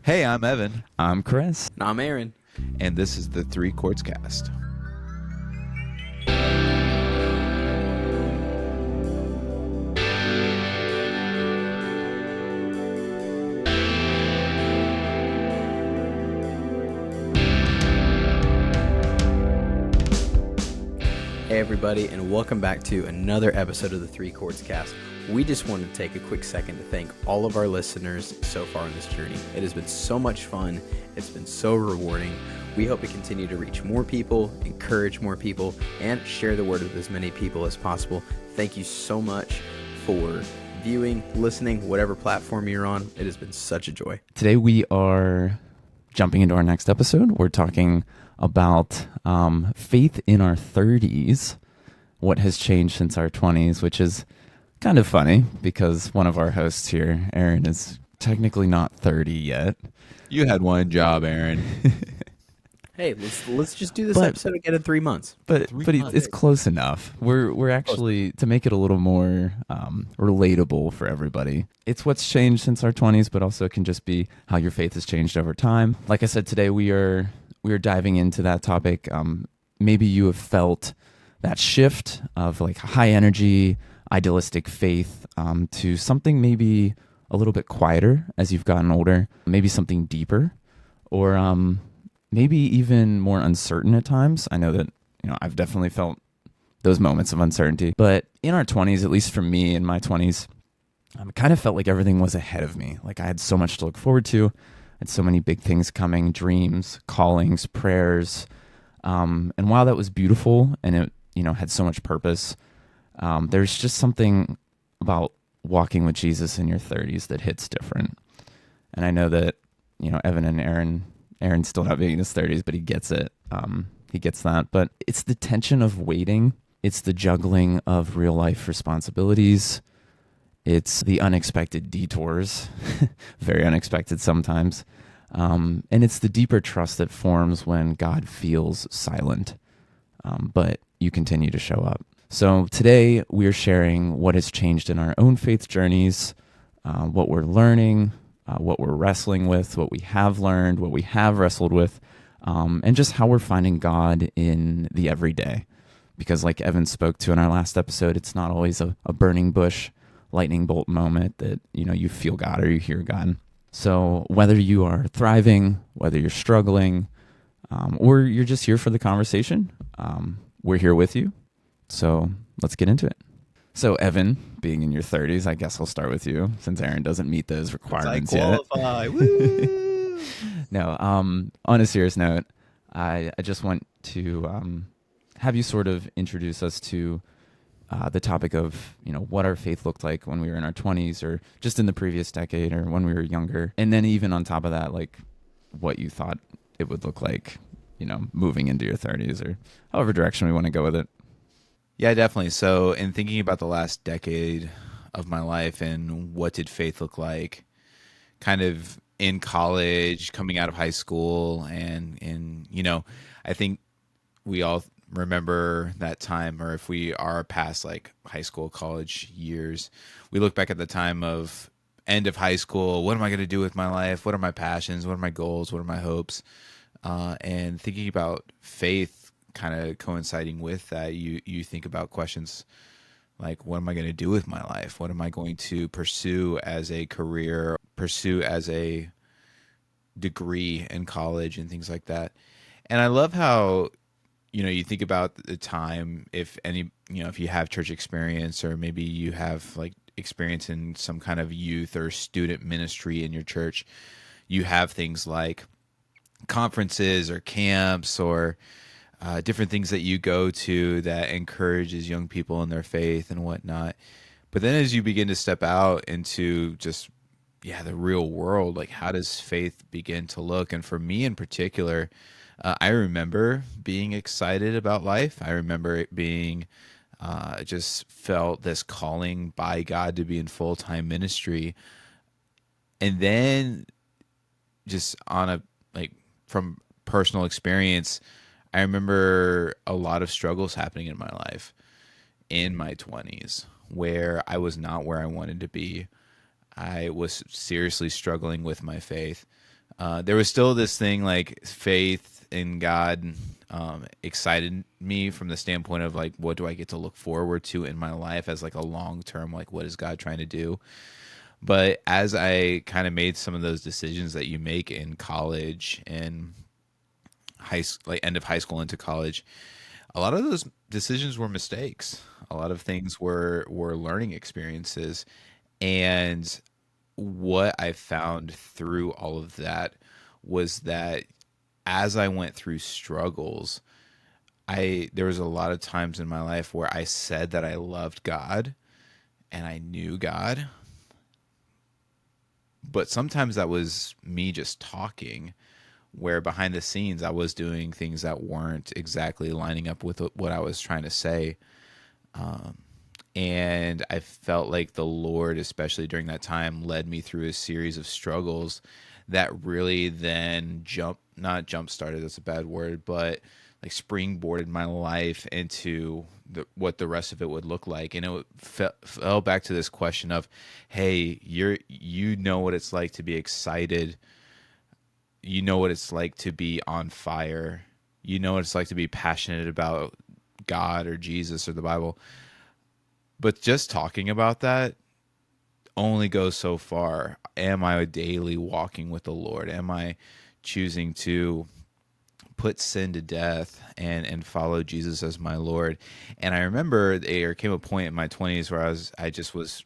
Hey, I'm Evan, I'm Chris. And I'm Aaron. and this is the Three Chords Cast. Hey, everybody, and welcome back to another episode of the Three Chords Cast. We just wanted to take a quick second to thank all of our listeners so far in this journey. It has been so much fun. It's been so rewarding. We hope to continue to reach more people, encourage more people, and share the word with as many people as possible. Thank you so much for viewing, listening, whatever platform you're on. It has been such a joy. Today we are jumping into our next episode. We're talking about faith in our 30s, what has changed since our 20s, which is kind of funny because one of our hosts here, Aaron, is technically not 30 yet. You had one job, Aaron. Hey, let's just do this episode again in 3 months. But months. it's close enough. We're actually, to make it a little more relatable for everybody, it's what's changed since our 20s, but also it can just be how your faith has changed over time. Like I said, today we are diving into that topic. Maybe you have felt that shift of like high energy, idealistic faith to something maybe a little bit quieter as you've gotten older, maybe something deeper, or maybe even more uncertain at times. I know that, I've definitely felt those moments of uncertainty. But in our 20s, at least for me in my 20s, I kind of felt like everything was ahead of me. Like I had so much to look forward to. I had so many big things coming, dreams, callings, prayers. And while that was beautiful and it, had so much purpose, there's just something about walking with Jesus in your 30s that hits different. And I know that, Evan and Aaron's still not being in his 30s, but he gets it. He gets that. But it's the tension of waiting. It's the juggling of real life responsibilities. It's the unexpected detours, very unexpected sometimes. And it's the deeper trust that forms when God feels silent, but you continue to show up. So today we're sharing what has changed in our own faith journeys, what we're learning, what we're wrestling with, what we have learned, what we have wrestled with, and just how we're finding God in the everyday. Because like Evan spoke to in our last episode, it's not always a burning bush, lightning bolt moment that, you feel God or you hear God. So whether you are thriving, whether you're struggling, or you're just here for the conversation, we're here with you. So let's get into it. So Evan, being in your 30s, I guess I'll start with you since Aaron doesn't meet those requirements yet. Woo! No, on a serious note, I just want to have you sort of introduce us to the topic of, what our faith looked like when we were in our 20s or just in the previous decade or when we were younger. And then even on top of that, like what you thought it would look like, moving into your 30s or however direction we want to go with it. Yeah, definitely. So in thinking about the last decade of my life and what did faith look like, kind of in college, coming out of high school, and I think we all remember that time, or if we are past like high school, college years, we look back at the time of end of high school. What am I going to do with my life? What are my passions? What are my goals? What are my hopes? And thinking about faith kind of coinciding with that, you think about questions like, what am I going to do with my life? What am I going to pursue as a career, pursue as a degree in college and things like that. And I love how, you think about the time, if any, if you have church experience or maybe you have like experience in some kind of youth or student ministry in your church, you have things like conferences or camps or different things that you go to that encourages young people in their faith and whatnot. But then as you begin to step out into just, the real world, like how does faith begin to look? And for me in particular, I remember being excited about life. I remember it being just felt this calling by God to be in full-time ministry. And then just on a, like from personal experience, I remember a lot of struggles happening in my life in my 20s where I was not where I wanted to be. I was seriously struggling with my faith. There was still this thing like faith in God excited me from the standpoint of like, what do I get to look forward to in my life as like a long term, like what is God trying to do? But as I kind of made some of those decisions that you make in college and like end of high school into college, a lot of those decisions were mistakes. A lot of things were learning experiences, and what I found through all of that was that as I went through struggles, I there was a lot of times in my life where I said that I loved God and I knew God, but sometimes that was me just talking, where behind the scenes I was doing things that weren't exactly lining up with what I was trying to say. And I felt like the Lord, especially during that time, led me through a series of struggles that really then not jump started, that's a bad word, but like springboarded my life into what the rest of it would look like. And fell back to this question of, hey, you know what it's like to be excited. You know what it's like to be on fire. You know what it's like to be passionate about God or Jesus or the Bible. But just talking about that only goes so far. Am I daily walking with the Lord? Am I choosing to put sin to death and follow Jesus as my Lord? And I remember there came a point in my 20s where I just was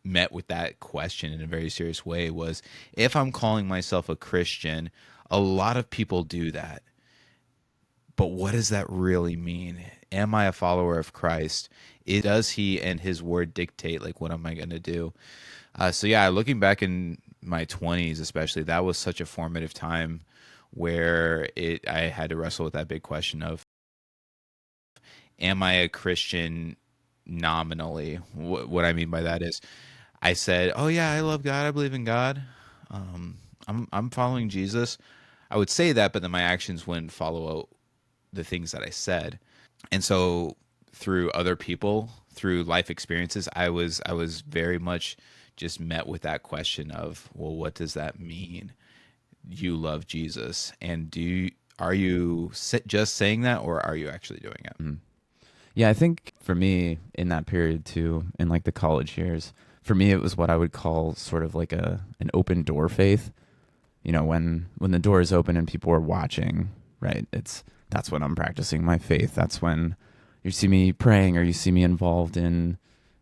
met with that question in a very serious way, was if I'm calling myself a Christian, a lot of people do that. But what does that really mean? Am I a follower of Christ? Does he and his word dictate like what am I going to do? So yeah, looking back in my 20s, especially, that was such a formative time where I had to wrestle with that big question of, am I a Christian nominally? What I mean by that is, I said, "Oh yeah, I love God. I believe in God. I'm following Jesus." I would say that, but then my actions wouldn't follow the things that I said. And so through other people, through life experiences, I was very much just met with that question of, well, what does that mean? You love Jesus, and are you just saying that, or are you actually doing it? Yeah, I think for me in that period too, in like the college years, for me it was what I would call sort of like an open door faith. You know, when the door is open and people are watching, right? That's when I'm practicing my faith. That's when you see me praying or you see me involved in,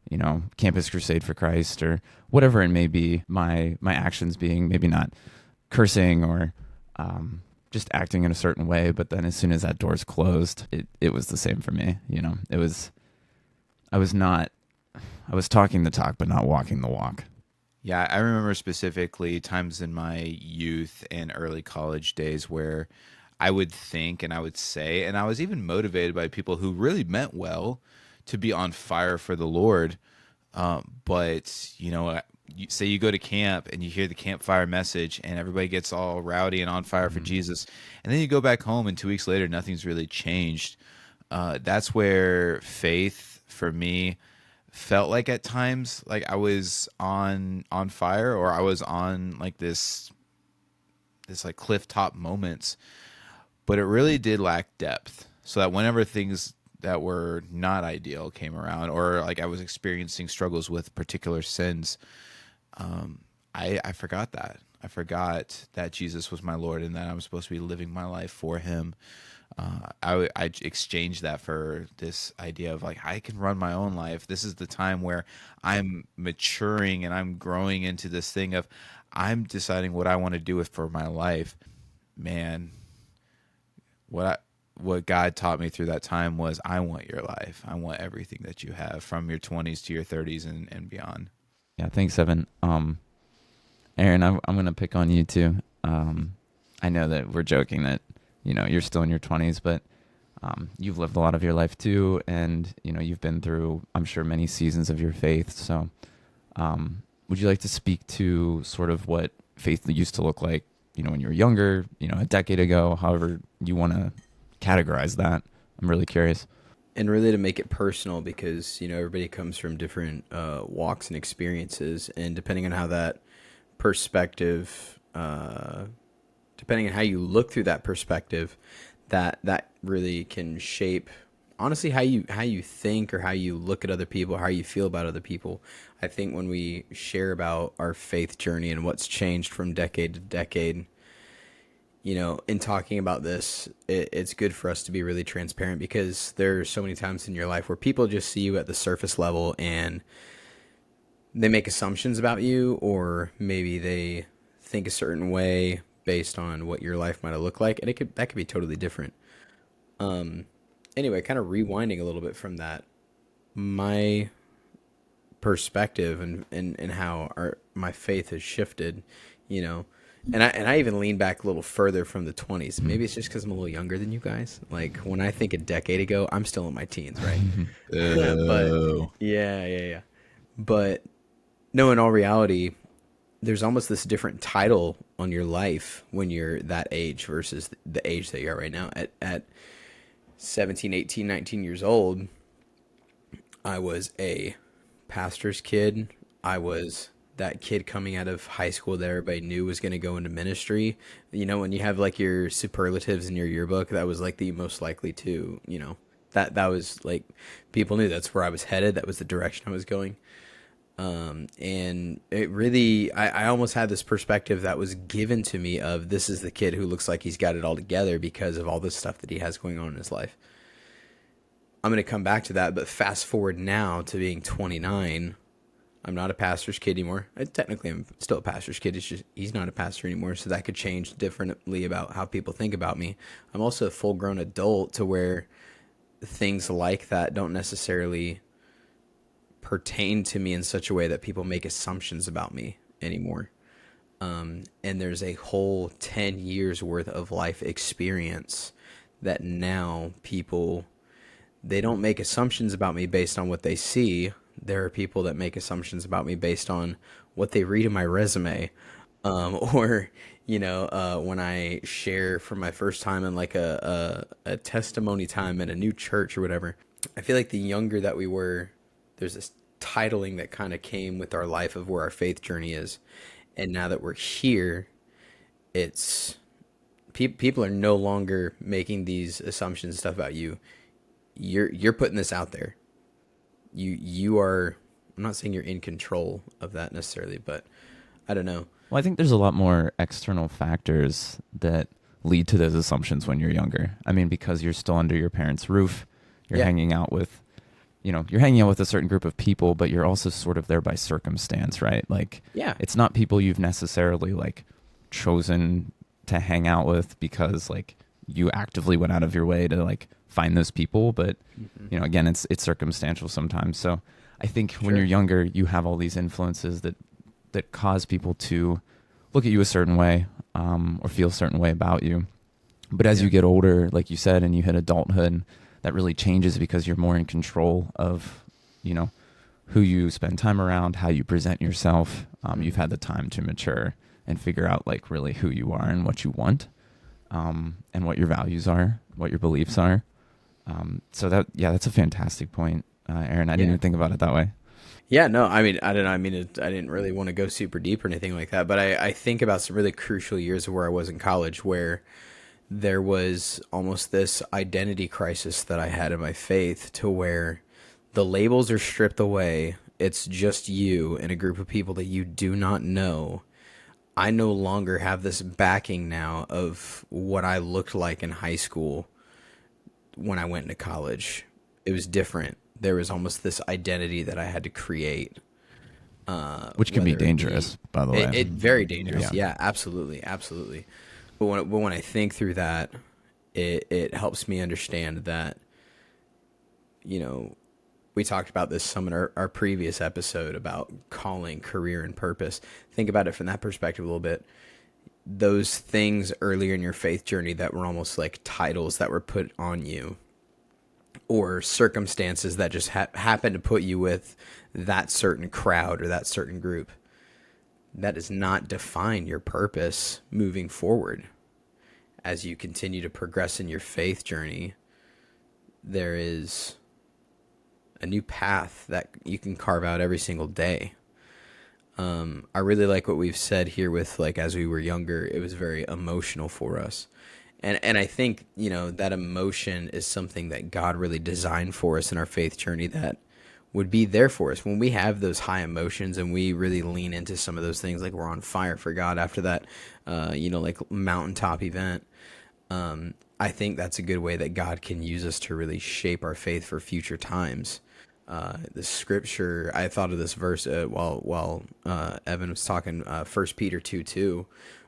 you know, Campus Crusade for Christ or whatever it may be. My actions being maybe not cursing or just acting in a certain way, but then as soon as that door's closed, it was the same for me. You know, I was not I was talking the talk but not walking the walk. Yeah, I remember specifically times in my youth and early college days where I would think and I would say, and I was even motivated by people who really meant well to be on fire for the Lord. But, say you go to camp and you hear the campfire message and everybody gets all rowdy and on fire for Jesus. And then you go back home and 2 weeks later, nothing's really changed. That's where faith for me felt like at times like I was on fire, or I was on like this like cliff top moments, but it really did lack depth. So that whenever things that were not ideal came around, or like I was experiencing struggles with particular sins, I forgot that. I forgot that Jesus was my Lord and that I'm supposed to be living my life for him. I exchanged that for this idea of like, I can run my own life. This is the time where I'm maturing and I'm growing into this thing of I'm deciding what I want to do with for my life. Man, what God taught me through that time was, I want your life. I want everything that you have from your 20s to your 30s and beyond. Yeah, thanks, Evan. Aaron, I'm gonna pick on you too. I know that we're joking that you're still in your 20s, but you've lived a lot of your life too, and you've been through, I'm sure, many seasons of your faith. So, would you like to speak to sort of what faith used to look like, when you were younger, a decade ago, however you want to categorize that? I'm really curious. And really to make it personal, because everybody comes from different walks and experiences, and depending on how that perspective depending on how you look through that perspective, that really can shape honestly how you think or how you look at other people, how you feel about other people. I think when we share about our faith journey and what's changed from decade to decade, in talking about this, it's good for us to be really transparent, because there's so many times in your life where people just see you at the surface level and they make assumptions about you, or maybe they think a certain way based on what your life might have looked like, and that could be totally different. Anyway, kind of rewinding a little bit from that, my perspective and how my faith has shifted, you know, and I even lean back a little further from the 20s. Maybe it's just because I'm a little younger than you guys. Like when I think a decade ago, I'm still in my teens, right? But Oh, yeah. But no, in all reality, there's almost this different title on your life when you're that age versus the age that you're at right now. At 17, 18, 19 years old, I was a pastor's kid. I was that kid coming out of high school that everybody knew was going to go into ministry. When you have like your superlatives in your yearbook, that was like the most likely to, that was like, people knew that's where I was headed. That was the direction I was going. And it really, I almost had this perspective that was given to me of, this is the kid who looks like he's got it all together because of all this stuff that he has going on in his life. I'm going to come back to that, but fast forward now to being 29. I'm not a pastor's kid anymore. Technically, I'm still a pastor's kid. It's just he's not a pastor anymore, so that could change differently about how people think about me. I'm also a full-grown adult to where things like that don't necessarily pertain to me in such a way that people make assumptions about me anymore. And there's a whole 10 years worth of life experience that now people, they don't make assumptions about me based on what they see. There are people that make assumptions about me based on what they read in my resume, or when I share for my first time in like a testimony time in a new church or whatever. I feel like the younger that we were, there's this titling that kind of came with our life of where our faith journey is, and now that we're here, it's people are no longer making these assumptions and stuff about you. You're putting this out there. You are, I'm not saying you're in control of that necessarily, but I don't know. Well, I think there's a lot more external factors that lead to those assumptions when you're younger. I mean, because you're still under your parents' roof, you're Yeah. hanging out with, you're hanging out with a certain group of people, but you're also sort of there by circumstance, right? Like, Yeah. it's not people you've necessarily like chosen to hang out with because like you actively went out of your way to like find those people, but again, it's circumstantial sometimes. So I think when Sure. you're younger, you have all these influences that cause people to look at you a certain way, or feel a certain way about you. But as you get older, like you said, and you hit adulthood, that really changes because you're more in control of, who you spend time around, how you present yourself. You've had the time to mature and figure out like really who you are and what you want, and what your values are, what your beliefs are. So that's a fantastic point, Aaron. I didn't even think about it that way. Yeah, no, I mean, I don't know. I mean, I didn't really want to go super deep or anything like that, but I think about some really crucial years of where I was in college, where there was almost this identity crisis that I had in my faith, to where the labels are stripped away. It's just you and a group of people that you do not know. I no longer have this backing now of what I looked like in high school when I went into college. It was different. There was almost this identity that I had to create, Which can be whether it dangerous, by the way. it very dangerous. Yeah. Yeah, absolutely. But when I think through that, it helps me understand that, we talked about this some in our previous episode about calling, career, and purpose. Think about it from that perspective a little bit. Those things earlier in your faith journey that were almost like titles that were put on you, or circumstances that just happen to put you with that certain crowd or that certain group, that does not define your purpose moving forward. As you continue to progress in your faith journey, there is a new path that you can carve out every single day. I really like what we've said here with like as we were younger, it was very emotional for us. And I think, that emotion is something that God really designed for us in our faith journey that would be there for us when we have those high emotions and we really lean into some of those things like we're on fire for God after that like mountaintop event. I think that's a good way that God can use us to really shape our faith for future times. The scripture, I thought of this verse while Evan was talking, 1 Peter 2:2,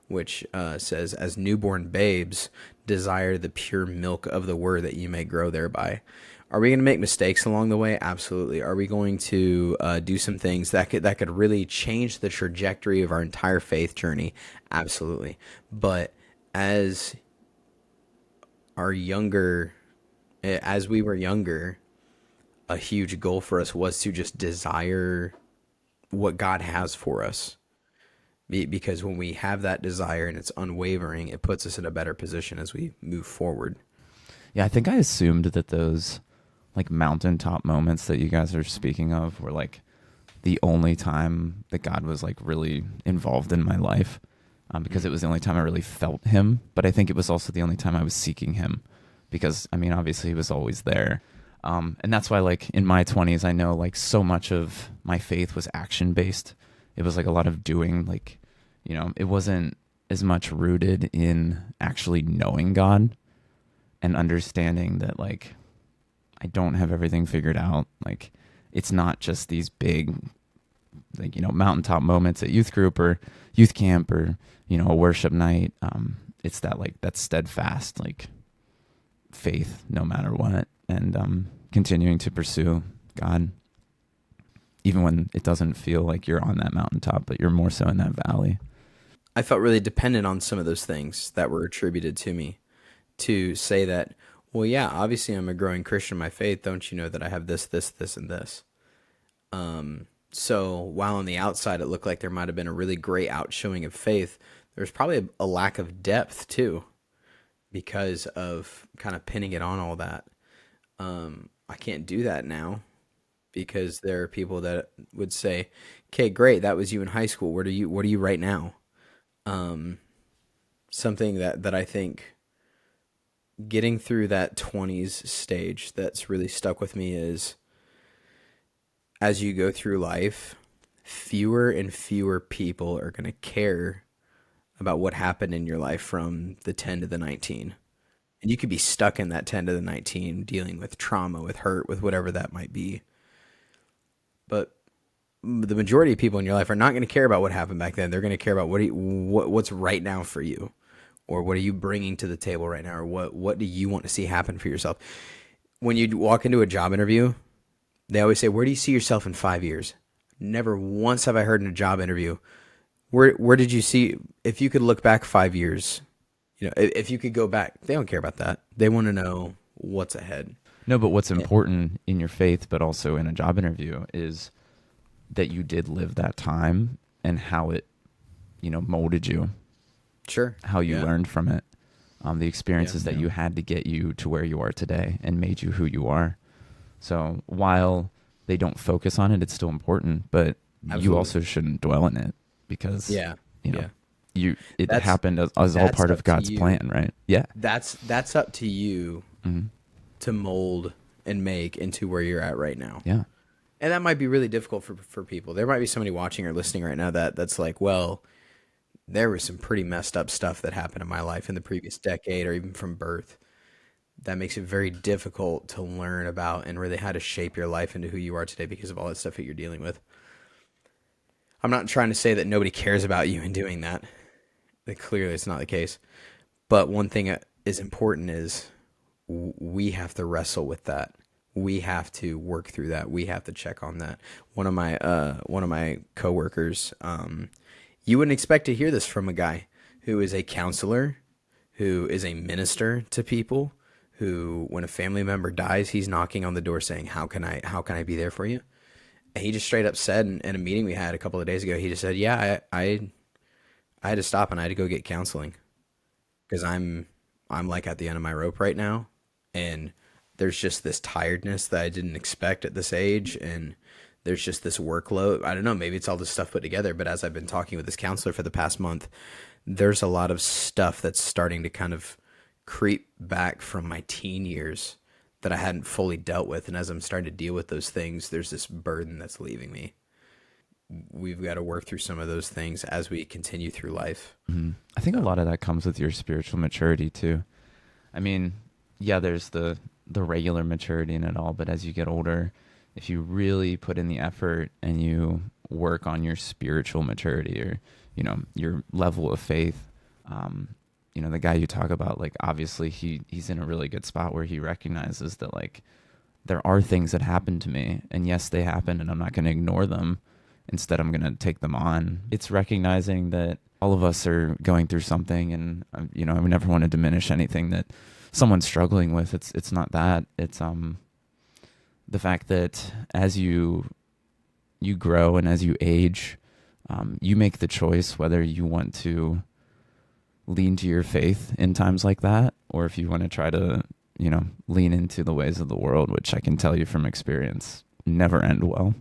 which says, "As newborn babes, desire the pure milk of the word that you may grow thereby." Are we going to make mistakes along the way? Absolutely. Are we going to do some things that could really change the trajectory of our entire faith journey? Absolutely. But as our younger, as we were younger, a huge goal for us was to just desire what God has for us. Because when we have that desire and it's unwavering, it puts us in a better position as we move forward. Yeah, I think I assumed that those like mountaintop moments that you guys are speaking of were like the only time that God was like really involved in my life, because it was the only time I really felt him. But I think it was also the only time I was seeking him, because I mean, obviously he was always there. And that's why like in my 20s, I know like so much of my faith was action based. It was like a lot of doing, like, it wasn't as much rooted in actually knowing God and understanding that like I don't have everything figured out. Like it's not just these big like mountaintop moments at youth group or youth camp or a worship night. It's that like that steadfast like faith no matter what, and continuing to pursue God even when it doesn't feel like you're on that mountaintop, but you're more so in that valley. I felt really dependent on some of those things that were attributed to me to say that, well, yeah, obviously I'm a growing Christian in my faith. Don't you know that I have this, this, this, and this? So while on the outside it looked like there might have been a really great outshowing of faith, there's probably a lack of depth too because of kind of pinning it on all that. I can't do that now because there are people that would say, "Okay, great, that was you in high school. What are you right now?" Um, Something that I think getting through that 20s stage that's really stuck with me is as you go through life, fewer and fewer people are going to care about what happened in your life from the 10 to the 19. And you could be stuck in that 10 to the 19 dealing with trauma, with hurt, with whatever that might be. But the majority of people in your life are not going to care about what happened back then. They're going to care about what's right now for you, or what are you bringing to the table right now, or what do you want to see happen for yourself. When you walk into a job interview, they always say, "Where do you see yourself in 5 years?" Never once have I heard in a job interview, where did you see, if you could look back 5 years, if you could go back. They don't care about that. They want to know what's ahead. No, but what's Yeah. important in your faith, but also in a job interview, is that you did live that time and how it, molded you, Sure. how you Yeah. learned from it, the Yeah. experiences that you had to get you to where you are today and made you who you are. So while they don't focus on it, it's still important, but you Absolutely. also shouldn't dwell in it because, Yeah. you know, Yeah. it That's happened as all that's part of up to God's you. plan, right? Yeah. That's up to you Hmm. to mold and make into where you're at right now. Yeah. And that might be really difficult for people. There might be somebody watching or listening right now that's like, well, there was some pretty messed up stuff that happened in my life in the previous decade or even from birth. That makes it very difficult to learn about and really how to shape your life into who you are today because of all that stuff that you're dealing with. I'm not trying to say that nobody cares about you in doing that. Clearly, it's not the case. But one thing that is important is we have to wrestle with that. We have to work through that. We have to check on that. One of my coworkers, you wouldn't expect to hear this from a guy who is a counselor, who is a minister to people, who when a family member dies, he's knocking on the door saying, "How can I be there for you?" And he just straight up said in a meeting we had a couple of days ago, he just said, "Yeah, I had to stop and I had to go get counseling because I'm like at the end of my rope right now, and there's just this tiredness that I didn't expect at this age, and there's just this workload. I don't know, maybe it's all this stuff put together, but as I've been talking with this counselor for the past month, there's a lot of stuff that's starting to kind of creep back from my teen years that I hadn't fully dealt with. And as I'm starting to deal with those things, there's this burden that's leaving me. We've got to work through some of those things as we continue through life. I think a lot of that comes with your spiritual maturity too. I mean, yeah, there's the regular maturity in it all, but as you get older, if you really put in the effort and you work on your spiritual maturity, or your level of faith, the guy you talk about, like, obviously he's in a really good spot where he recognizes that, like, there are things that happen to me, and yes, they happen, and I'm not going to ignore them. Instead, I'm going to take them on. It's recognizing that all of us are going through something, and I never want to diminish anything that someone's struggling with. It's not that. It's the fact that as you grow and as you age, you make the choice whether you want to lean to your faith in times like that, or if you want to try to lean into the ways of the world, which I can tell you from experience never end well.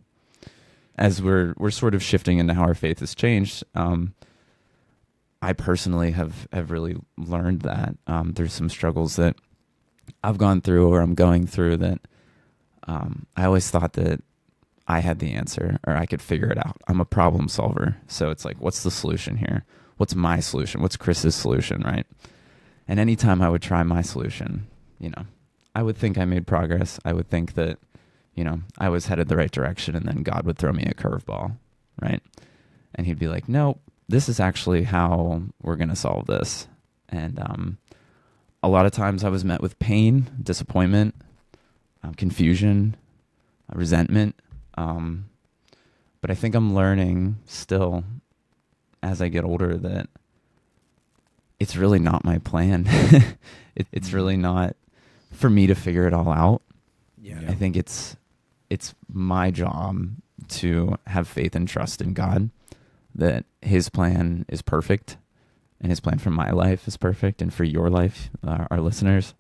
As we're sort of shifting into how our faith has changed, I personally have really learned that there's some struggles that I've gone through or I'm going through that I always thought that I had the answer or I could figure it out. I'm a problem solver. So it's like, what's the solution here? What's my solution? What's Chris's solution, right? And anytime I would try my solution, I would think I made progress. I would think that I was headed the right direction, and then God would throw me a curveball, right? And he'd be like, no, this is actually how we're going to solve this. And a lot of times I was met with pain, disappointment, confusion, resentment. But I think I'm learning still as I get older that it's really not my plan. It's really not for me to figure it all out. Yeah. I think it's my job to have faith and trust in God, that his plan is perfect and his plan for my life is perfect and for your life, our listeners.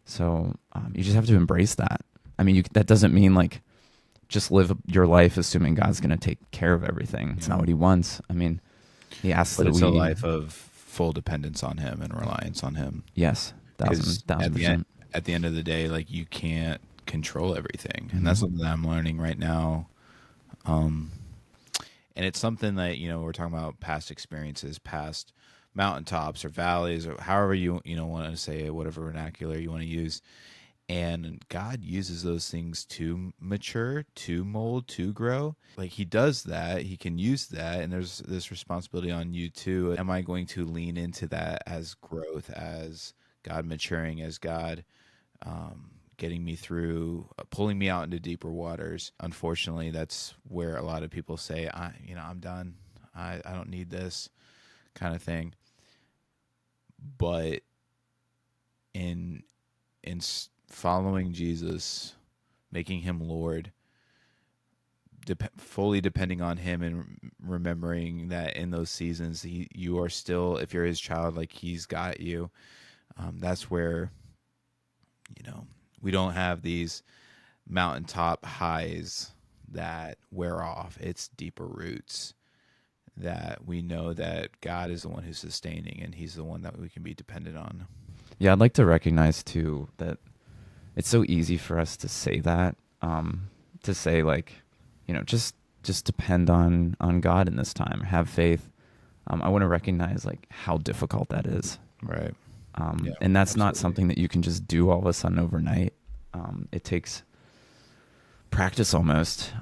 So you just have to embrace that. I mean, that doesn't mean like just live your life assuming God's going to take care of everything. It's not what he wants. I mean, he asks But that it's a life of full dependence on him and reliance on him. Yes, 1,000%. At the end of the day, like, you can't control everything, and that's something that I'm learning right now. And it's something that we're talking about past experiences, past mountaintops or valleys, or however you want to say it, whatever vernacular you want to use. And God uses those things to mature, to mold, to grow. Like, he does that. He can use that. And there's this responsibility on you too. Am I going to lean into that as growth, as God maturing, as God getting me through, pulling me out into deeper waters? Unfortunately, that's where a lot of people say, I'm done. I don't need this kind of thing. But in following Jesus, making him Lord, fully depending on him, and remembering that in those seasons you are still, if you're his child, like, he's got you. That's where we don't have these mountaintop highs that wear off. It's deeper roots that we know that God is the one who's sustaining, and he's the one that we can be dependent on. Yeah, I'd like to recognize too that it's so easy for us to say that, to say, like, just depend on God in this time, have faith. I want to recognize, like, how difficult that is. Right. Yeah, and that's absolutely. not something that you can just do all of a sudden overnight. It takes practice almost.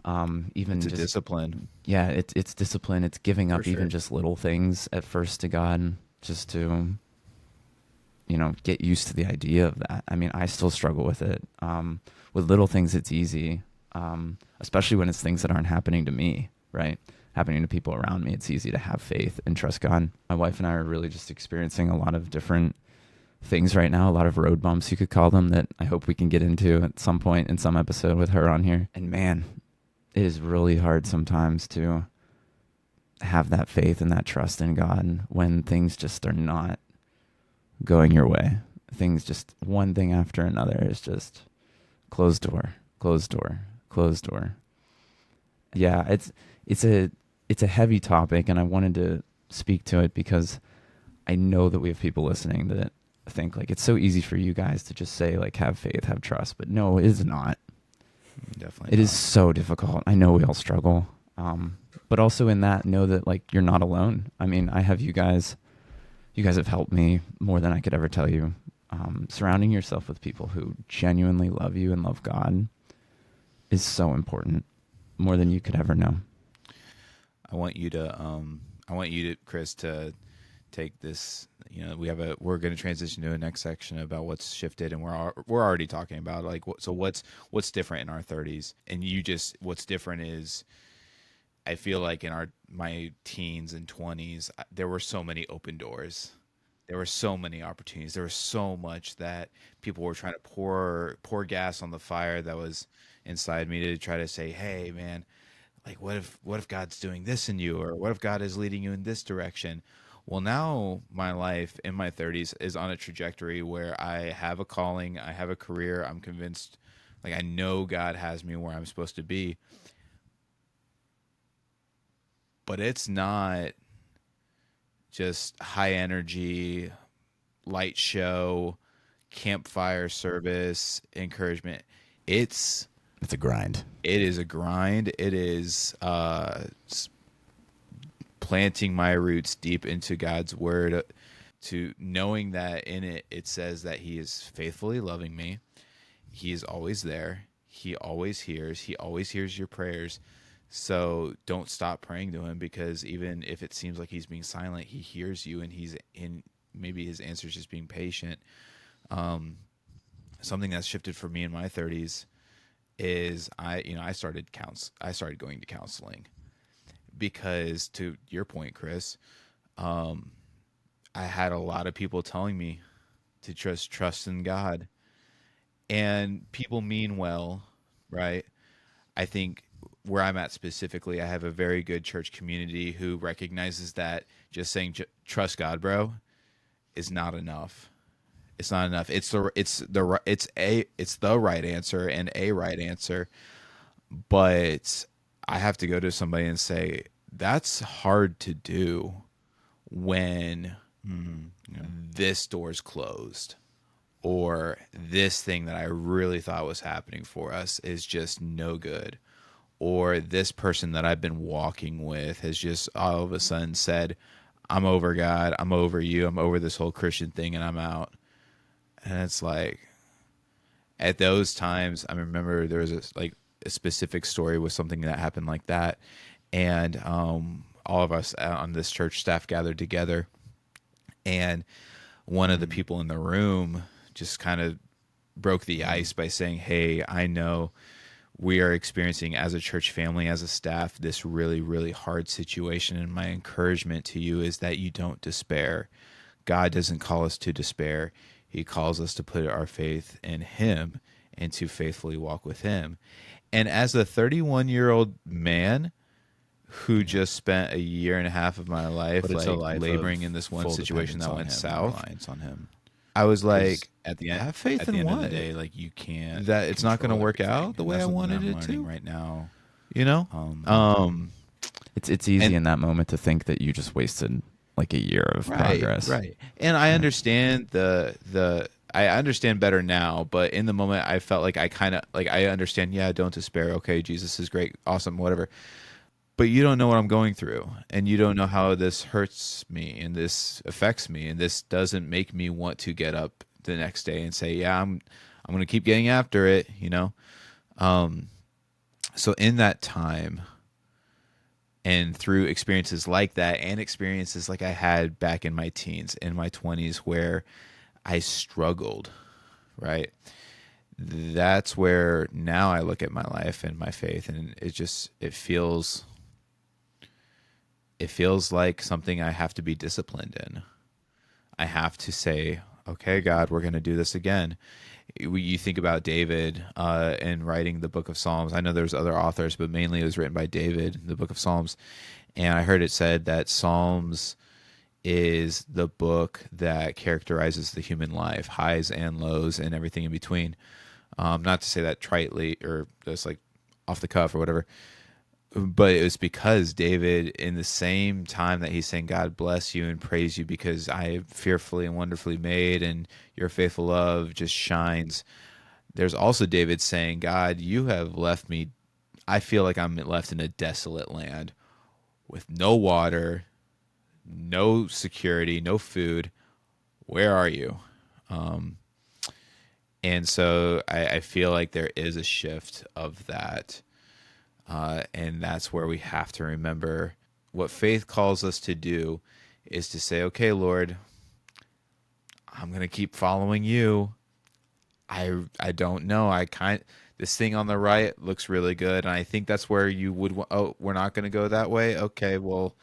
Even It's a just discipline. Yeah, it's discipline. It's giving up For even sure. just little things at first to God, just to get used to the idea of that. I mean, I still struggle with it. With little things, it's easy, especially when it's things that aren't happening to me, right? Happening to people around me. It's easy to have faith and trust God. My wife and I are really just experiencing a lot of different things right now, a lot of road bumps, you could call them, that I hope we can get into at some point in some episode with her on here. And man, it is really hard sometimes to have that faith and that trust in God when things just are not going your way. Things just, one thing after another is just closed door, closed door, closed door. Yeah, it's a it's a heavy topic, and I wanted to speak to it because I know that we have people listening that think like it's so easy for you guys to just say like have faith, have trust, but no, it is not. Definitely It is not. so difficult. I know we all struggle, but also in that, know that like you're not alone. I mean, I have you guys. You guys have helped me more than I could ever tell you. Surrounding yourself with people who genuinely love you and love God is so important, more than you could ever know. I want you to, Chris, to take this. We're going to transition to a next section about what's shifted, and we're already talking about like what's different in our 30s, and what's different is I feel like in my teens and 20s there were so many open doors. There were so many opportunities. There was so much that people were trying to pour gas on the fire that was inside me to try to say, "Hey, man, like what if God's doing this in you, or what if God is leading you in this direction?" Well, now my life in my 30s is on a trajectory where I have a calling, I have a career. I'm convinced, like I know God has me where I'm supposed to be, but it's not just high energy, light show, campfire service, encouragement. It's It's a grind. it is a grind. It is planting my roots deep into God's word, to knowing that in it says that he is faithfully loving me. He is always there. He always hears. He always hears your prayers. So don't stop praying to him, because even if it seems like he's being silent, he hears you, and he's in, maybe his answer is just being patient. Something that's shifted for me in my 30s is I started going to counseling, because to your point, Chris, I had a lot of people telling me to trust in God, and people mean well, right? I think where I'm at specifically, I have a very good church community who recognizes that just saying trust God, bro, is not enough. It's not enough. It's the right answer and a right answer, but I have to go to somebody and say that's hard to do when this door's closed, or this thing that I really thought was happening for us is just no good, or this person that I've been walking with has just all of a sudden said, I'm over God, I'm over you, I'm over this whole Christian thing, and I'm out. And it's like, at those times, I remember there was a specific story with something that happened like that, and all of us on this church staff gathered together, and one of the people in the room just kind of broke the ice by saying, "Hey, I know we are experiencing as a church family, as a staff, this really, really hard situation. And my encouragement to you is that you don't despair. God doesn't call us to despair. He calls us to put our faith in him and to faithfully walk with him." And as a 31-year-old man who just spent a year and a half of my life But it's a like life laboring of in this one full situation dependence that on went him, south, reliance on him. I was 'Cause like, at the end, have faith at in the end of the what? day, like you can't, that it's not going to Control work everything. out the And way I that's something wanted I'm it learning to right now. you know. It's easy And in that moment to think that you just wasted like a year of right, progress. right. And I understand I understand better now, but in the moment I felt like I kind of like, I understand, yeah, don't despair, okay, Jesus is great, awesome, whatever, but you don't know what I'm going through, and you don't know how this hurts me, and this affects me, and this doesn't make me want to get up the next day and say, yeah, I'm going to keep getting after it, you know. So in that time, and through experiences like that, and experiences like I had back in my teens, in my 20s, where I struggled, right? That's where now I look at my life and my faith, and it feels like something I have to be disciplined in. I have to say, okay, God, we're going to do this again. You think about David in writing the book of Psalms. I know there's other authors, but mainly it was written by David, the book of Psalms. And I heard it said that Psalms is the book that characterizes the human life, highs and lows and everything in between. Not to say that tritely or just like off the cuff or whatever, but it was because David, in the same time that he's saying, God bless you and praise you because I am fearfully and wonderfully made and your faithful love just shines. There's also David saying, God, you have left me. I feel like I'm left in a desolate land with no water, no security, no food. Where are you? And so I feel like there is a shift of that. And that's where we have to remember what faith calls us to do is to say, okay, Lord, I'm going to keep following you. I don't know. This thing on the right looks really good. And I think that's where you would, oh, we're not going to go that way. Okay, well,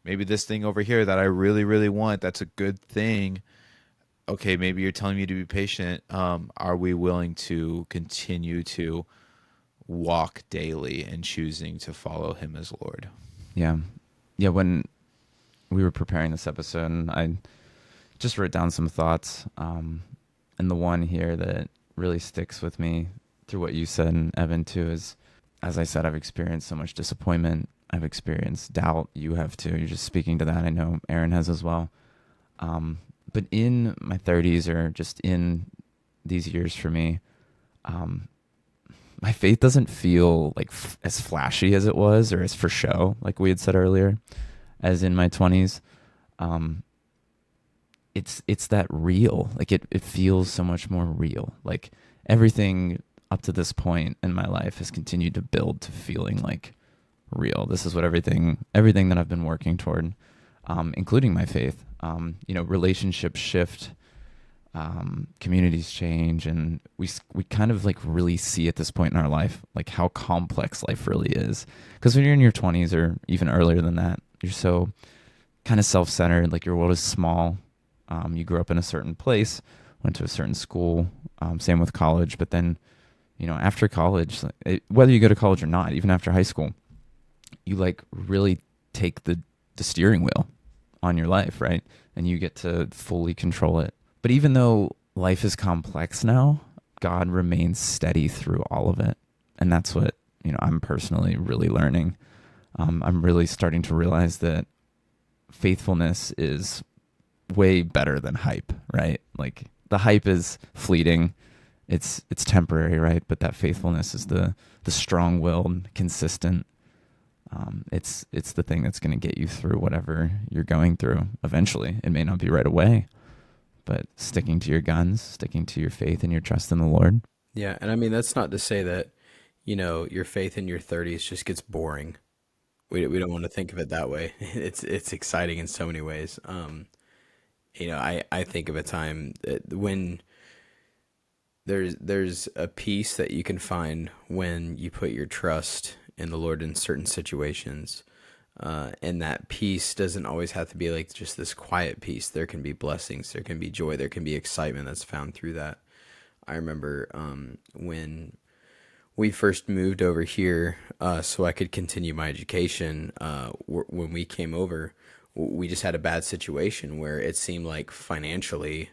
maybe this thing over here that I really, really want, that's a good thing. Okay, maybe you're telling me to be patient. Are we willing to continue to walk daily and choosing to follow him as Lord? Yeah. Yeah. When we were preparing this episode, I just wrote down some thoughts. And the one here that really sticks with me through what you said, Evan, too, is, as I said, I've experienced so much disappointment. I've experienced doubt. You have too. You're just speaking to that. I know Aaron has as well. But in my 30s, or just in these years for me, my faith doesn't feel like as flashy as it was, or as for show, like we had said earlier, as in my 20s. It's that real. Like it feels so much more real. Like everything up to this point in my life has continued to build to feeling like real. This is what everything that I've been working toward, including my faith. Relationships shift, communities change, and we kind of like really see at this point in our life like how complex life really is. Because when you're in your 20s or even earlier than that, you're so kind of self-centered. Like your world is small. You grew up in a certain place, went to a certain school. Same with college, but then after college, whether you go to college or not, even after high school, you like really take the steering wheel on your life, right? And you get to fully control it. But even though life is complex now, God remains steady through all of it. And that's what, I'm personally really learning. I'm really starting to realize that faithfulness is way better than hype, right? Like the hype is fleeting. It's temporary, right? But that faithfulness is the strong-willed, consistent. It's the thing that's going to get you through whatever you're going through. Eventually, it may not be right away, but sticking to your guns, sticking to your faith and your trust in the Lord. Yeah, and I mean that's not to say that your faith in your 30s just gets boring. We don't want to think of it that way. It's exciting in so many ways. I think of a time when there's a peace that you can find when you put your trust in the Lord in certain situations. And that peace doesn't always have to be like just this quiet peace. There can be blessings, there can be joy, there can be excitement that's found through that. I remember when we first moved over here so I could continue my education. When we came over, we just had a bad situation where it seemed like financially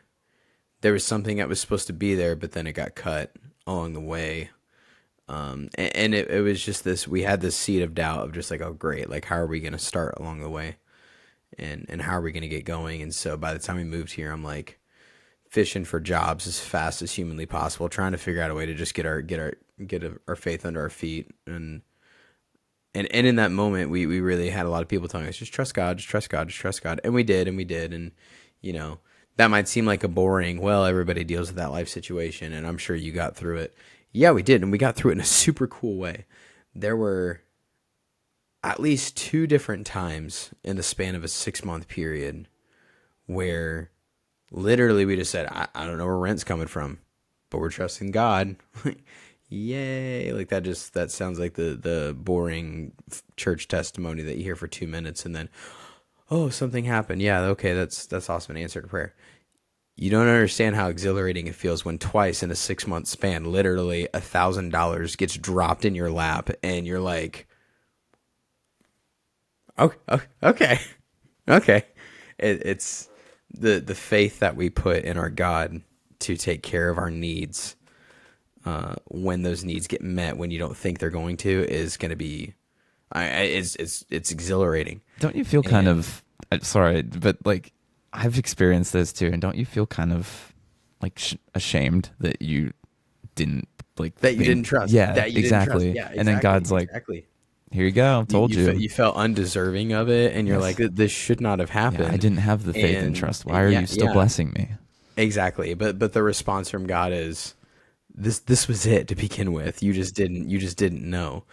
there was something that was supposed to be there, but then it got cut along the way. And it was just this, we had this seed of doubt of just like, oh great, like how are we going to start along the way? And how are we going to get going? And so by the time we moved here, I'm like fishing for jobs as fast as humanly possible, trying to figure out a way to just get our faith under our feet. And in that moment, we really had a lot of people telling us, just trust God, just trust God, just trust God. And we did. And, that might seem like a boring, well, everybody deals with that life situation. And I'm sure you got through it. Yeah, we did. And we got through it in a super cool way. There were at least 2 different times in the span of a 6-month period where literally we just said, I don't know where rent's coming from, but we're trusting God. Yay. Like that sounds like the boring church testimony that you hear for 2 minutes and then, oh, something happened. Yeah, okay, that's awesome. An answer to prayer. You don't understand how exhilarating it feels when twice in a 6-month span, literally $1,000 gets dropped in your lap and you're like, okay. It's the faith that we put in our God to take care of our needs when those needs get met when you don't think they're going to is going to be It's exhilarating. Don't you feel kind And of sorry, but like I've experienced this too, and don't you feel kind of like ashamed that you didn't like that you didn't think, trust. yeah, That you didn't trust. exactly. Yeah, And then exactly, God's like, exactly. here you go, told you. You felt undeserving of it, and you're like, Yes. this should not have Yeah, I happened. didn't have the faith and And trust. Why are yeah, you still yeah, blessing me? exactly. But the response from God is, this was it to begin with. You just didn't know.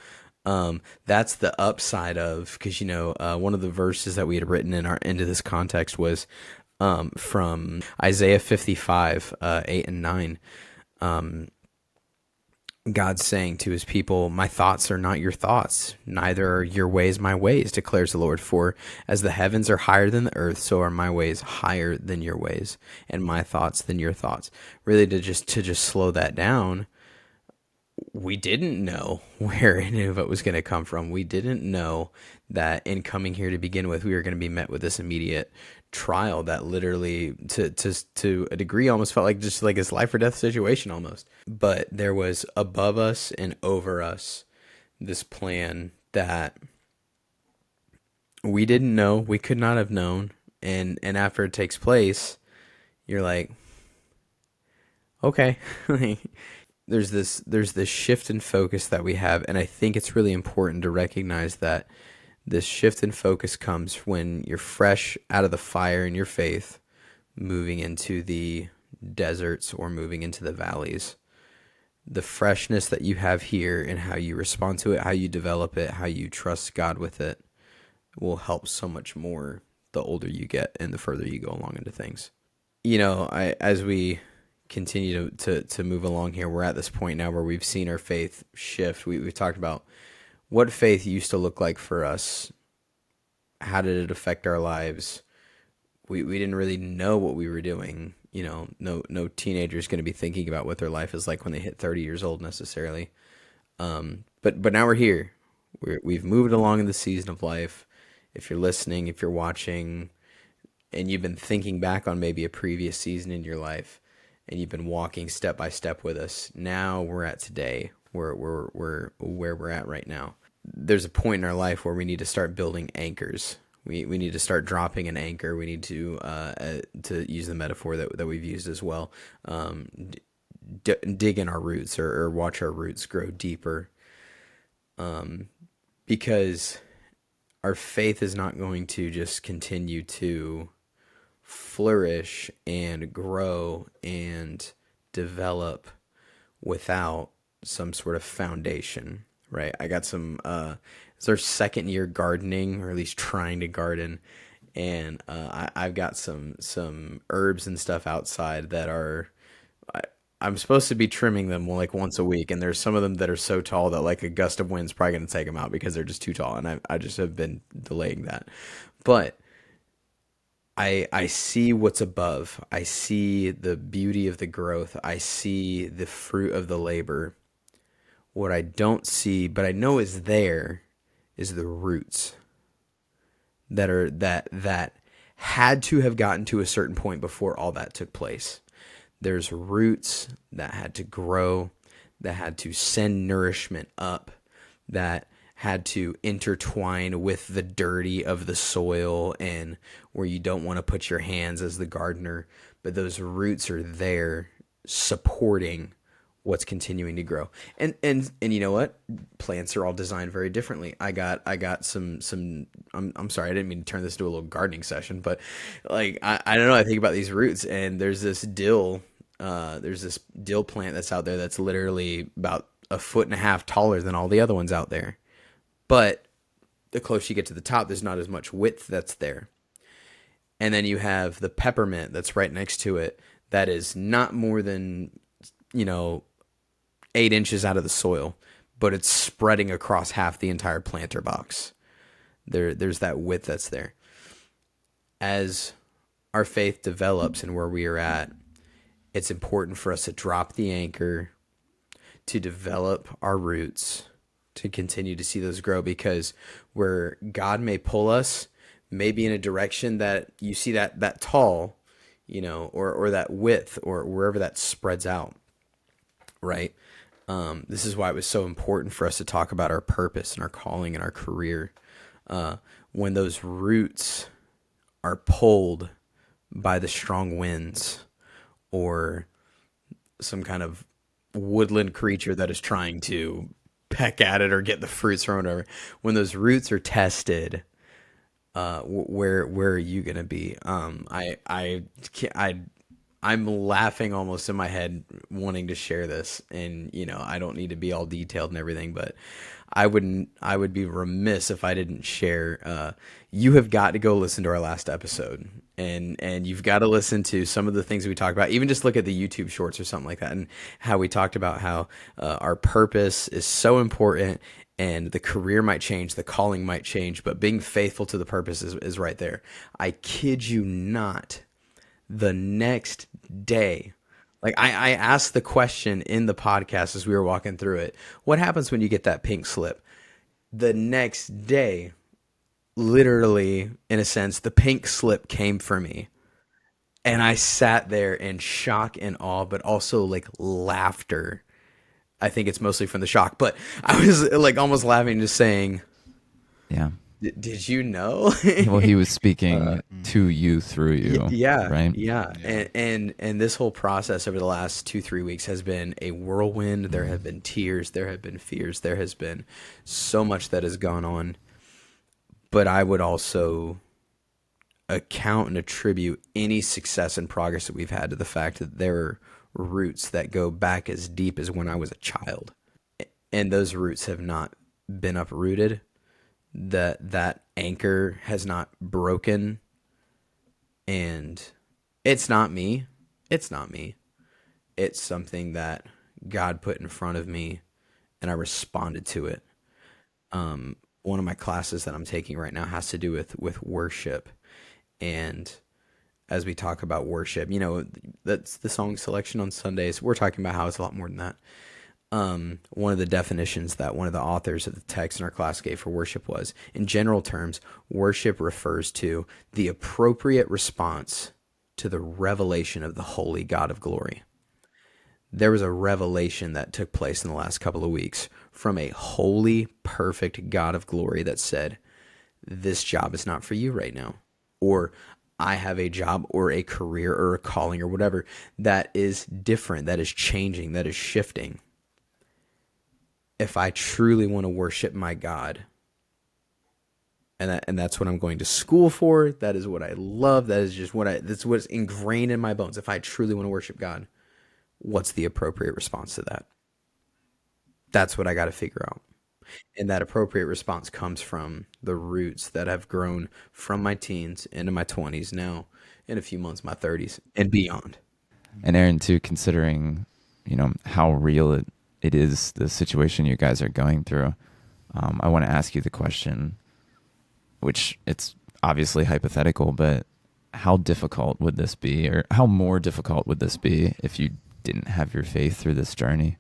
That's the upside of, because one of the verses that we had written in our into this context was from Isaiah 55 8 and 9. God's saying to his people, my thoughts are not your thoughts, neither are your ways my ways, declares the Lord. For as the heavens are higher than the earth, so are my ways higher than your ways, and my thoughts than your thoughts. Really, to just slow that down, we didn't know where any of it was going to come from. We didn't know that in coming here to begin with, we were going to be met with this immediate trial that literally, to a degree, almost felt like just like this life or death situation almost. But there was above us and over us this plan that we didn't know, we could not have known, and after it takes place, you're like, okay. There's this shift in focus that we have, and I think it's really important to recognize that this shift in focus comes when you're fresh out of the fire in your faith, moving into the deserts or moving into the valleys. The freshness that you have here and how you respond to it, how you develop it, how you trust God with it will help so much more the older you get and the further you go along into things. As we continue to move along here, we're at this point now where we've seen our faith shift. We've talked about what faith used to look like for us. How did it affect our lives? We didn't really know what we were doing. No teenager is going to be thinking about what their life is like when they hit 30 years old necessarily. But now we're here. We've moved along in the season of life. If you're listening, if you're watching, and you've been thinking back on maybe a previous season in your life, and you've been walking step by step with us, now we're at today. We're where we're at right now. There's a point in our life where we need to start building anchors. We need to start dropping an anchor. We need to use the metaphor that we've used as well. Dig in our roots or watch our roots grow deeper. Because our faith is not going to just continue to flourish and grow and develop without some sort of foundation, right? I got some it's our second year gardening, or at least trying to garden, and I've got some herbs and stuff outside that I'm supposed to be trimming them like once a week, and there's some of them that are so tall that like a gust of wind's probably going to take them out because they're just too tall, and I just have been delaying that. But I see what's above. I see the beauty of the growth. I see the fruit of the labor. What I don't see, but I know is there, is the roots that had to have gotten to a certain point before all that took place. There's roots that had to grow, that had to send nourishment up, that had to intertwine with the dirty of the soil and where you don't want to put your hands as the gardener, but those roots are there supporting what's continuing to grow. And you know what? Plants are all designed very differently. I got some I'm sorry, I didn't mean to turn this into a little gardening session, but like I don't know, I think about these roots, and there's this dill plant that's out there that's literally about a foot and a half taller than all the other ones out there. But the closer you get to the top, there's not as much width that's there. And then you have the peppermint that's right next to it that is not more than, 8 inches out of the soil, but it's spreading across half the entire planter box. There's that width that's there. As our faith develops and where we are at, it's important for us to drop the anchor, to develop our roots, to continue to see those grow, because where God may pull us, maybe in a direction that you see that tall, or that width, or wherever that spreads out, right? This is why it was so important for us to talk about our purpose and our calling and our career. When those roots are pulled by the strong winds or some kind of woodland creature that is trying to peck at it or get the fruits from it, or whatever, when those roots are tested, where are you gonna be? I'm laughing almost in my head, wanting to share this, and I don't need to be all detailed and everything, but I would be remiss if I didn't share. You have got to go listen to our last episode, and you've got to listen to some of the things we talked about. Even just look at the YouTube shorts or something like that, and how we talked about how our purpose is so important. And the career might change, the calling might change, but being faithful to the purpose is right there. I kid you not, the next day, like I asked the question in the podcast as we were walking through it, what happens when you get that pink slip? The next day, literally, in a sense, the pink slip came for me. And I sat there in shock and awe, but also like laughter. I think it's mostly from the shock, but I was like almost laughing, just saying, Yeah. Did you know?" Well, he was speaking to you through you, Yeah, right? yeah, Yeah. and this whole process over the last 2-3 weeks has been a whirlwind. There have been tears, there have been fears, there has been so much that has gone on. But I would also account and attribute any success and progress that we've had to the fact that there are roots that go back as deep as when I was a child, and those roots have not been uprooted. That anchor has not broken, and it's not me. It's not me. It's something that God put in front of me, and I responded to it. One of my classes that I'm taking right now has to do with worship, and as we talk about worship, that's the song selection on Sundays. We're talking about how it's a lot more than that. One of the definitions that one of the authors of the text in our class gave for worship was, in general terms, worship refers to the appropriate response to the revelation of the holy God of glory. There was a revelation that took place in the last couple of weeks from a holy, perfect God of glory that said, this job is not for you right now. Or I have a job or a career or a calling or whatever that is different, that is changing, that is shifting. If I truly want to worship my God, and that's what I'm going to school for, that is what I love, that's what's ingrained in my bones. If I truly want to worship God, what's the appropriate response to that? That's what I got to figure out. And that appropriate response comes from the roots that have grown from my teens into my 20s, now in a few months, my 30s and beyond. And Aaron, too, considering, how real it is, the situation you guys are going through, I want to ask you the question, which it's obviously hypothetical, but how difficult would this be, or how more difficult would this be if you didn't have your faith through this journey?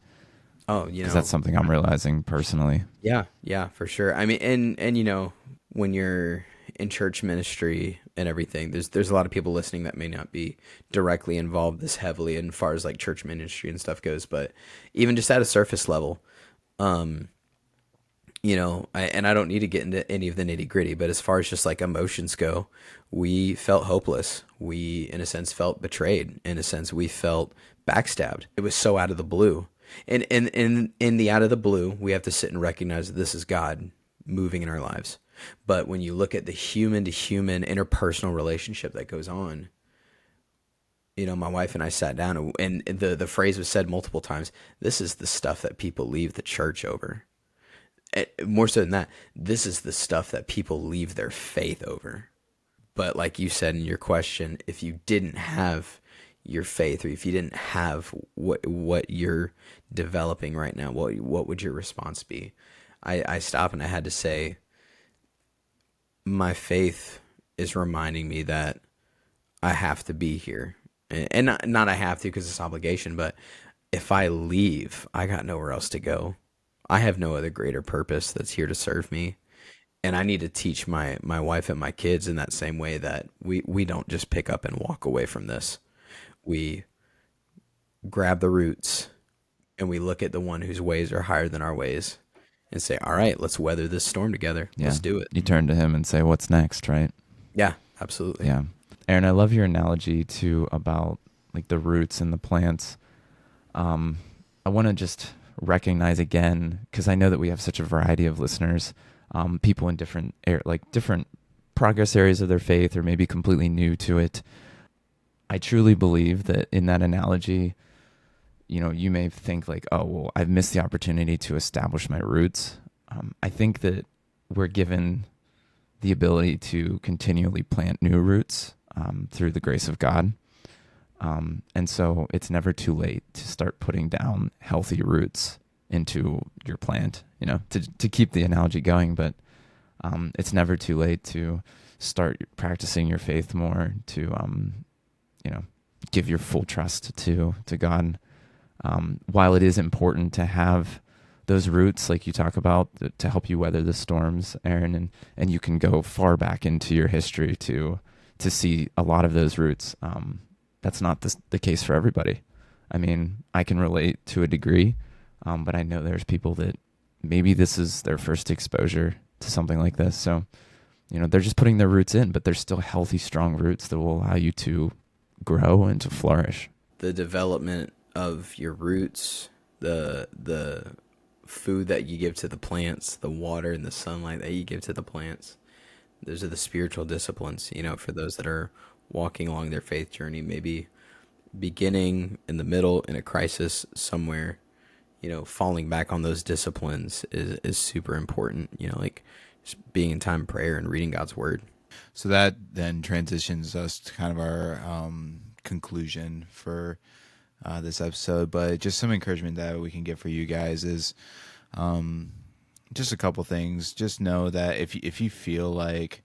Oh, Because that's something I'm realizing personally. yeah, for sure. I mean, and when you're in church ministry and everything, there's a lot of people listening that may not be directly involved this heavily in far as like church ministry and stuff goes, but even just at a surface level, I don't need to get into any of the nitty gritty, but as far as just like emotions go, we felt hopeless. We, in a sense, felt betrayed. In a sense, we felt backstabbed. It was so out of the blue. And in the out of the blue, we have to sit and recognize that this is God moving in our lives. But when you look at the human to human interpersonal relationship that goes on, my wife and I sat down, and the phrase was said multiple times. This is the stuff that people leave the church over. More so than that, this is the stuff that people leave their faith over. But like you said in your question, if you didn't have your faith, or if you didn't have what you're developing right now, what would your response be? I stopped and I had to say, my faith is reminding me that I have to be here, and not I have to because it's obligation, but if I leave, I got nowhere else to go. I have no other greater purpose that's here to serve me. And I need to teach my wife and my kids in that same way, that we don't just pick up and walk away from this. We grab the roots and we look at the one whose ways are higher than our ways and say, all right, let's weather this storm together. Yeah. Let's do it. You turn to him and say, what's next, right? Yeah, absolutely. Yeah. Aaron, I love your analogy too about like the roots and the plants. I want to just recognize again, because I know that we have such a variety of listeners, people in different different progress areas of their faith, or maybe completely new to it. I truly believe that in that analogy, you may think like, oh, well, I've missed the opportunity to establish my roots. I think that we're given the ability to continually plant new roots through the grace of God. And so it's never too late to start putting down healthy roots into your plant, to keep the analogy going. But it's never too late to start practicing your faith more, to, give your full trust to God. While it is important to have those roots, like you talk about, to help you weather the storms, Aaron, and you can go far back into your history to see a lot of those roots. That's not the case for everybody. I mean, I can relate to a degree, but I know there's people that maybe this is their first exposure to something like this. So, they're just putting their roots in, but there's still healthy, strong roots that will allow you to grow and to flourish. The development of your roots, the food that you give to the plants, the water and the sunlight that you give to the plants, those are the spiritual disciplines, for those that are walking along their faith journey, maybe beginning, in the middle, in a crisis somewhere. Falling back on those disciplines is super important, like just being in time of prayer and reading God's word. So that then transitions us to kind of our conclusion for this episode. But just some encouragement that we can get for you guys is just a couple things. Just know that if you feel like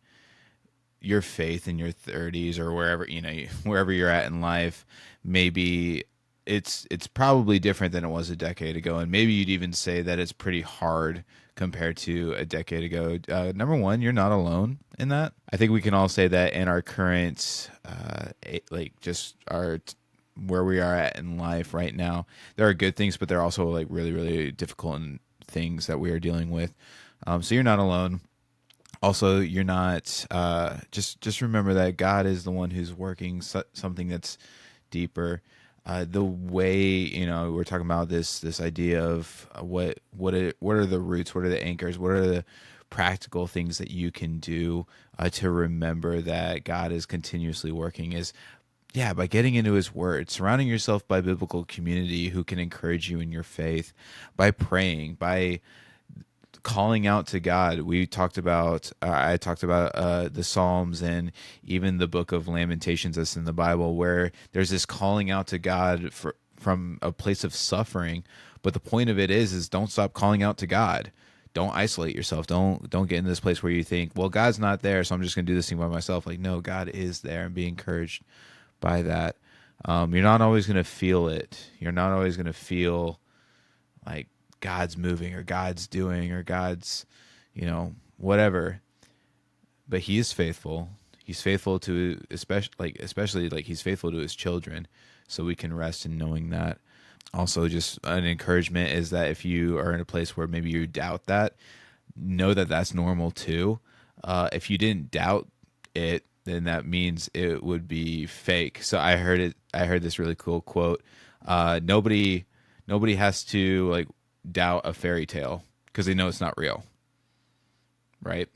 your faith in your 30s or wherever you're at in life, maybe it's probably different than it was a decade ago, and maybe you'd even say that it's pretty hard compared to a decade ago. Number one, you're not alone in that. I think we can all say that in our current where we are at in life right now, there are good things, but there are also like really, really difficult things that we are dealing with. So you're not alone. Also, you're not, just remember that God is the one who's working something that's deeper. The way, we're talking about this idea of what are the roots, what are the anchors, what are the practical things that you can do to remember that God is continuously working is, by getting into his word, surrounding yourself by biblical community who can encourage you in your faith, by praying, by calling out to God. I talked about the Psalms and even the book of Lamentations that's in the Bible, where there's this calling out to God from a place of suffering. But the point of it is don't stop calling out to God. Don't isolate yourself. Don't get in this place where you think, well, God's not there, so I'm just going to do this thing by myself. Like, no, God is there, and be encouraged by that. You're not always going to feel it. You're not always going to feel like God's moving or God's doing or God's, whatever. But he is faithful. He's faithful to especially he's faithful to his children. So we can rest in knowing that. Also, just an encouragement is that if you are in a place where maybe you doubt that, know that that's normal too. If you didn't doubt it, then that means it would be fake. So I heard this really cool quote. Nobody has to doubt a fairy tale because they know it's not real, right?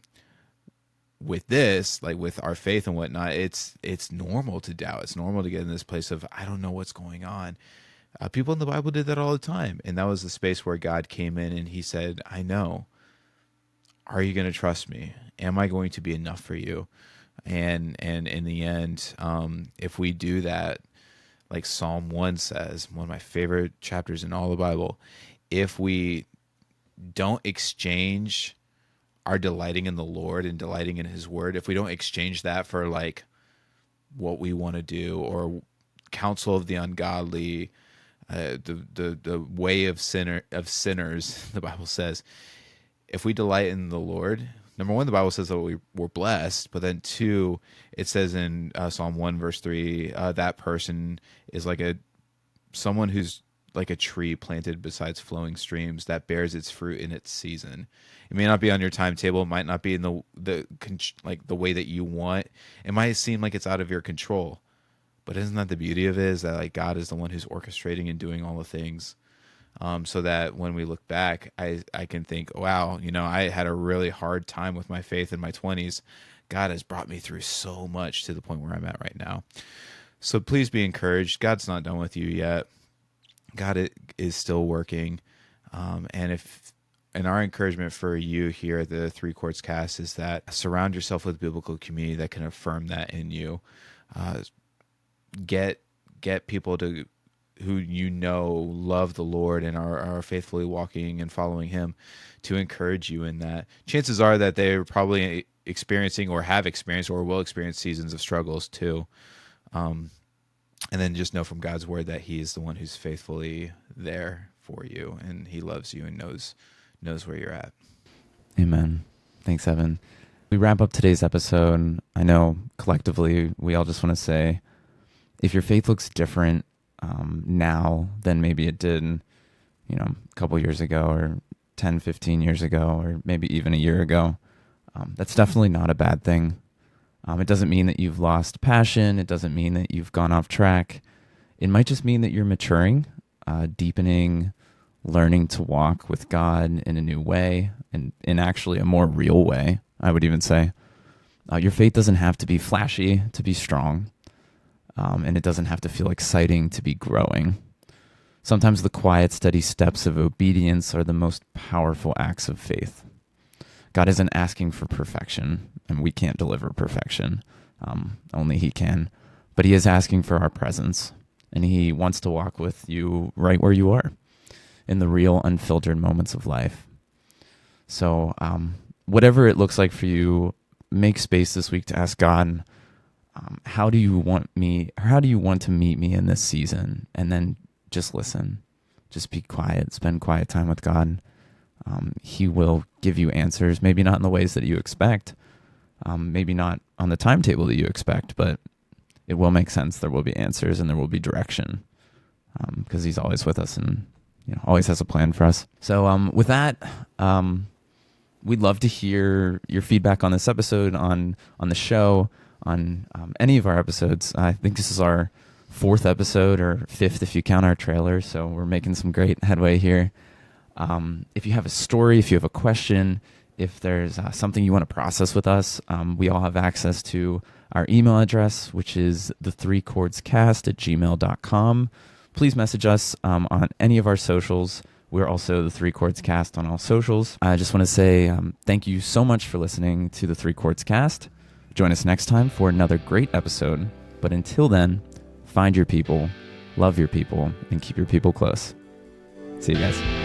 With this, with our faith and whatnot, it's normal to doubt. It's normal to get in this place of, I don't know what's going on. People in the Bible did that all the time, and that was the space where God came in and he said, I know. Are you going to trust me? Am I going to be enough for you? And in the end, if we do that, like Psalm 1 says, one of my favorite chapters in all the Bible, if we don't exchange our delighting in the Lord and delighting in his word, if we don't exchange that for what we want to do or counsel of the ungodly, the way of sinners, the Bible says, if we delight in the Lord, number one, the Bible says that we're blessed, but then two, it says in Psalm 1 verse 3, that person is like someone who's like a tree planted beside flowing streams that bears its fruit in its season. It may not be on your timetable. It might not be in the way that you want. It might seem like it's out of your control. But isn't that the beauty of it, is that like God is the one who's orchestrating and doing all the things, so that when we look back, I can think, wow, I had a really hard time with my faith in my 20s. God has brought me through so much to the point where I'm at right now. So please be encouraged. God's not done with you yet. God is still working. And our encouragement for you here at the Three Chords Cast is that surround yourself with biblical community that can affirm that in you. Get people who love the Lord and are faithfully walking and following Him to encourage you in that. Chances are that they're probably experiencing or have experienced or will experience seasons of struggles too. And then just know from God's word that He is the one who's faithfully there for you, and He loves you and knows where you're at. Amen. Thanks, Evan. We wrap up today's episode. I know collectively we all just want to say, if your faith looks different now than maybe it did, a couple years ago or 10, 15 years ago, or maybe even a year ago, that's definitely not a bad thing. It doesn't mean that you've lost passion. It doesn't mean that you've gone off track. It might just mean that you're maturing, deepening, learning to walk with God in a new way, and in actually a more real way, I would even say. Your faith doesn't have to be flashy to be strong, and it doesn't have to feel exciting to be growing. Sometimes the quiet, steady steps of obedience are the most powerful acts of faith. God isn't asking for perfection, and we can't deliver perfection. Only He can. But He is asking for our presence, and He wants to walk with you right where you are in the real, unfiltered moments of life. So whatever it looks like for you, make space this week to ask God, how do you want to meet me in this season? And then just listen. Just be quiet. Spend quiet time with God. He will give you answers, maybe not in the ways that you expect, maybe not on the timetable that you expect, but it will make sense. There will be answers and there will be direction, because He's always with us and always has a plan for us. So with that, we'd love to hear your feedback on this episode, on the show, on any of our episodes. I think this is our 4th episode, or 5th if you count our trailer, so we're making some great headway here. If you have a story, if you have a question, if there's something you want to process with us, we all have access to our email address, which is the3chordscast@gmail.com. Please message us on any of our socials. We're also the Three Chords Cast on all socials. I just want to say thank you so much for listening to the Three Chords Cast. Join us next time for another great episode. But until then, find your people, love your people, and keep your people close. See you guys.